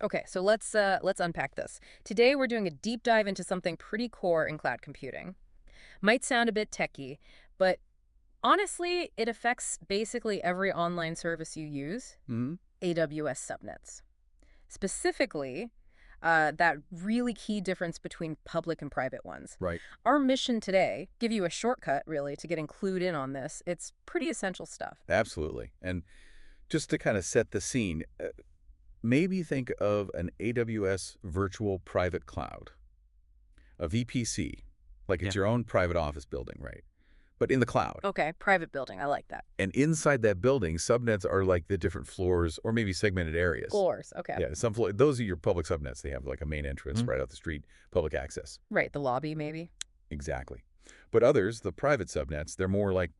Okay, so let's unpack this. Today we're doing a deep dive into something pretty core in cloud computing. Might sound a bit techy, but honestly, it affects basically every online service you use, Hmm. AWS Subnets. Specifically, that really key difference between public and private ones. Right. Our mission today, give you a shortcut really to get included in on this. It's pretty essential stuff. Absolutely. And just to kind of set the scene, maybe think of an AWS virtual private cloud, a VPC, like it's Yeah. your own private office building, right? But in the cloud. Okay, private building, I like that. And inside that building, subnets are like the different floors or maybe segmented areas. Floors, okay. Yeah, those are your public subnets. They have like a main entrance Mhm. right out the street, public access. Right, the lobby maybe. Exactly. But others, the private subnets, they're more like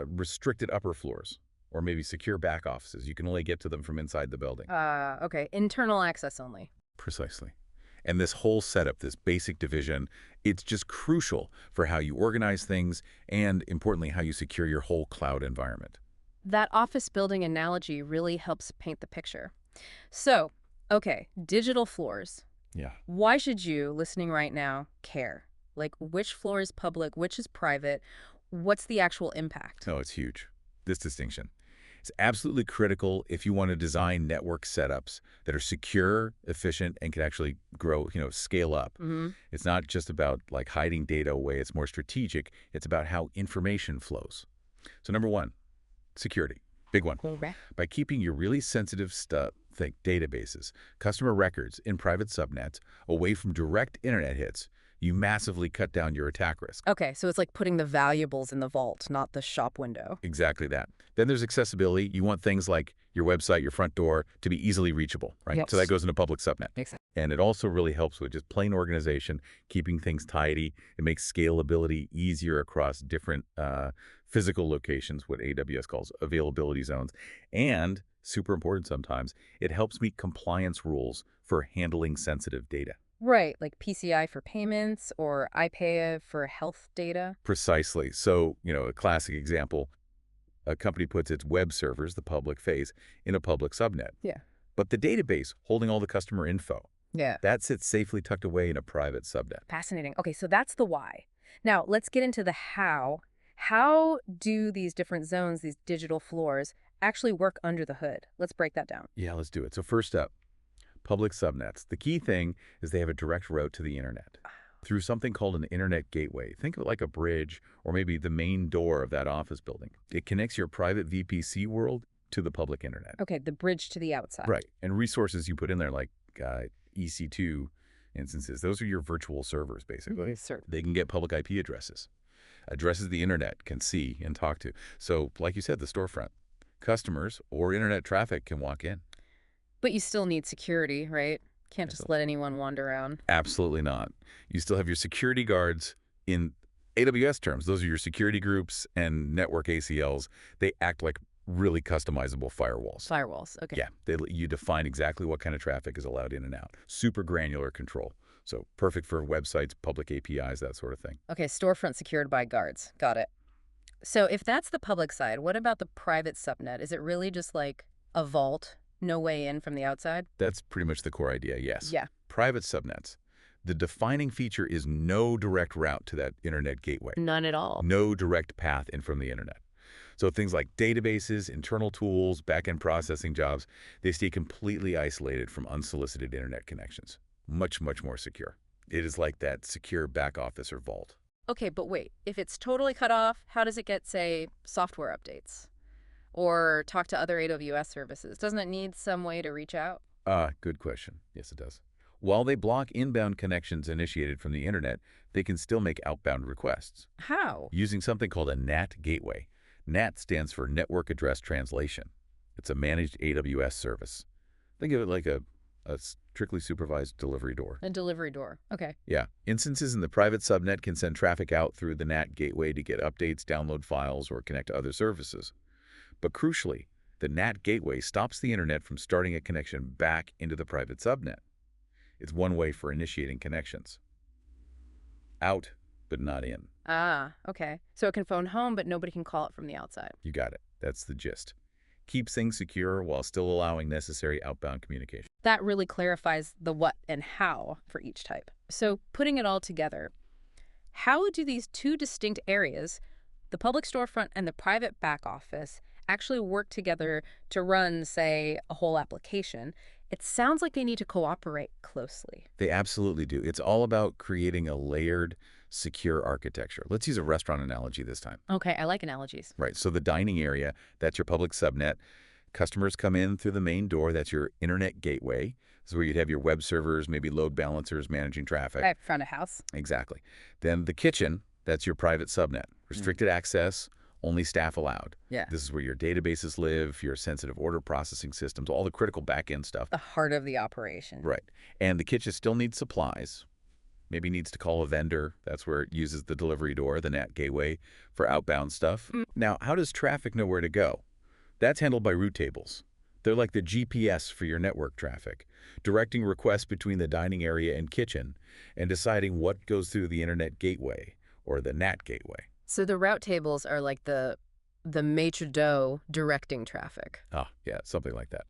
restricted upper floors or maybe secure back offices. You can only get to them from inside the building. Okay, internal access only. Precisely. And this whole setup, this basic division, it's just crucial for how you organize things and, importantly, how you secure your whole cloud environment. That office building analogy really helps paint the picture. So, okay, digital floors. Yeah. Why should you, listening right now, care? Like, which floor is public, which is private? What's the actual impact? No, it's huge, this distinction. It's absolutely critical if you want to design network setups that are secure, efficient, and can actually grow, scale up. Mm-hmm. It's not just about like hiding data away. It's more strategic. It's about how information flows. So number one, security. Big one. Correct. By keeping your really sensitive stuff, think databases, customer records in private subnets away from direct internet hits, you massively cut down your attack risk. Okay, so it's like putting the valuables in the vault, not the shop window. Exactly that. Then there's accessibility. You want things like your website, your front door to be easily reachable, right? Yes. So that goes into public subnet. Makes sense. And it also really helps with just plain organization, keeping things tidy. It makes scalability easier across different physical locations, what AWS calls availability zones. And super important sometimes, it helps meet compliance rules for handling sensitive data. Right, like PCI for payments or IPAA for health data. Precisely. So, a classic example, a company puts its web servers, the public face, in a public subnet. Yeah. But the database holding all the customer info, Yeah. that sits safely tucked away in a private subnet. Fascinating. Okay, so that's the why. Now, let's get into the how. How do these different zones, these digital floors, actually work under the hood? Let's break that down. Yeah, let's do it. So first up, public subnets. The key thing is they have a direct route to the internet through something called an internet gateway. Think of it like a bridge or maybe the main door of that office building. It connects your private VPC world to the public internet. Okay, the bridge to the outside. Right. And resources you put in there like EC2 instances, those are your virtual servers, basically. Sure. They can get public IP addresses, addresses the internet can see and talk to. So like you said, the storefront, customers or internet traffic can walk in. But you still need security, right? Can't just let anyone wander around. Absolutely not. You still have your security guards in AWS terms. Those are your security groups and network ACLs. They act like really customizable firewalls. Firewalls, okay. Yeah, you define exactly what kind of traffic is allowed in and out. Super granular control. So perfect for websites, public APIs, that sort of thing. Okay, storefront secured by guards. Got it. So if that's the public side, what about the private subnet? Is it really just like a vault, no way in from the outside? That's pretty much the core idea, yes. Yeah. Private subnets. The defining feature is no direct route to that internet gateway. None at all. No direct path in from the internet. So things like databases, internal tools, back-end processing jobs, they stay completely isolated from unsolicited internet connections. Much, much more secure. It is like that secure back office or vault. Okay, but wait, if it's totally cut off, how does it get, say, software updates? Or talk to other AWS services? Doesn't it need some way to reach out? Good question. Yes, it does. While they block inbound connections initiated from the internet, they can still make outbound requests How? using something called a NAT gateway. NAT stands for Network Address Translation. It's a managed AWS service. Think of it like a strictly supervised delivery door. A delivery door. Okay. Yeah. Instances in the private subnet can send traffic out through the NAT gateway to get updates, download files, or connect to other services. But crucially, the NAT gateway stops the internet from starting a connection back into the private subnet. It's one way for initiating connections. Out, but not in. Ah, okay. So it can phone home, but nobody can call it from the outside. You got it. That's the gist. keeps things secure while still allowing necessary outbound communication. That really clarifies the what and how for each type. So putting it all together, how do these two distinct areas, the public storefront and the private back office, actually work together to run, say, a whole application? It sounds like they need to cooperate closely. They absolutely do. It's all about creating a layered, secure architecture. Let's use a restaurant analogy this time. Okay, I like analogies. Right. So the dining area, that's your public subnet. Customers come in through the main door. That's your internet gateway. This is where you'd have your web servers, maybe load balancers managing traffic. Right, front of house. Exactly. Then the kitchen, that's your private subnet. Restricted access, only staff allowed. Yeah. This is where your databases live, your sensitive order processing systems, all the critical back-end stuff. The heart of the operation. Right. And the kitchen still needs supplies. Maybe needs to call a vendor. That's where it uses the delivery door, the NAT gateway, for outbound stuff. Now, how does traffic know where to go? That's handled by route tables. They're like the GPS for your network traffic, directing requests between the dining area and kitchen and deciding what goes through the internet gateway or the NAT gateway. So the route tables are like the maitre d' directing traffic. Ah, yeah, something like that.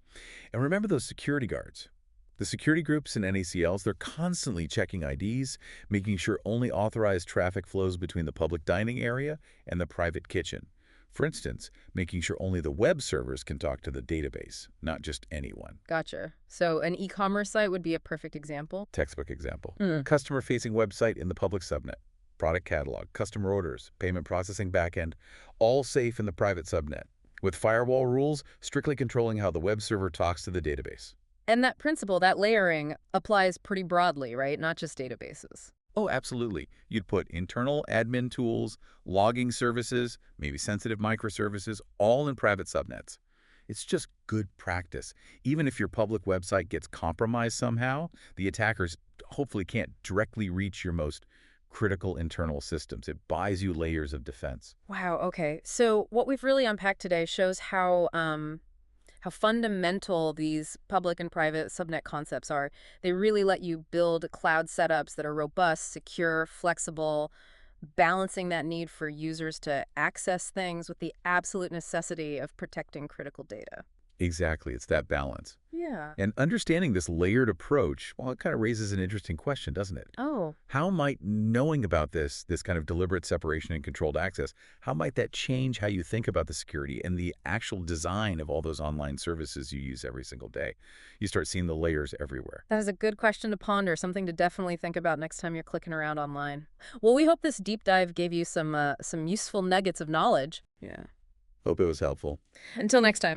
And remember those security guards. The security groups and NACLs, they're constantly checking IDs, making sure only authorized traffic flows between the public dining area and the private kitchen. For instance, making sure only the web servers can talk to the database, not just anyone. Gotcha. So an e-commerce site would be a perfect example? Textbook example. Customer-facing website in the public subnet. Product catalog, customer orders, payment processing backend, all safe in the private subnet, with firewall rules strictly controlling how the web server talks to the database. And that principle, that layering, applies pretty broadly, right? Not just databases. Oh, absolutely. You'd put internal admin tools, logging services, maybe sensitive microservices, all in private subnets. It's just good practice. Even if your public website gets compromised somehow, the attackers hopefully can't directly reach your most critical internal systems. It buys you layers of defense. Wow, okay. So what we've really unpacked today shows how fundamental these public and private subnet concepts are. They really let you build cloud setups that are robust, secure, flexible, balancing that need for users to access things with the absolute necessity of protecting critical data. Exactly. It's that balance. Yeah. And understanding this layered approach, well, it kind of raises an interesting question, doesn't it? Oh, How might knowing about this kind of deliberate separation and controlled access, how might that change how you think about the security and the actual design of all those online services you use every single day? You start seeing the layers everywhere. that is a good question to ponder, something to definitely think about next time you're clicking around online. Well, we hope this deep dive gave you some useful nuggets of knowledge. Yeah. Hope it was helpful. Until next time.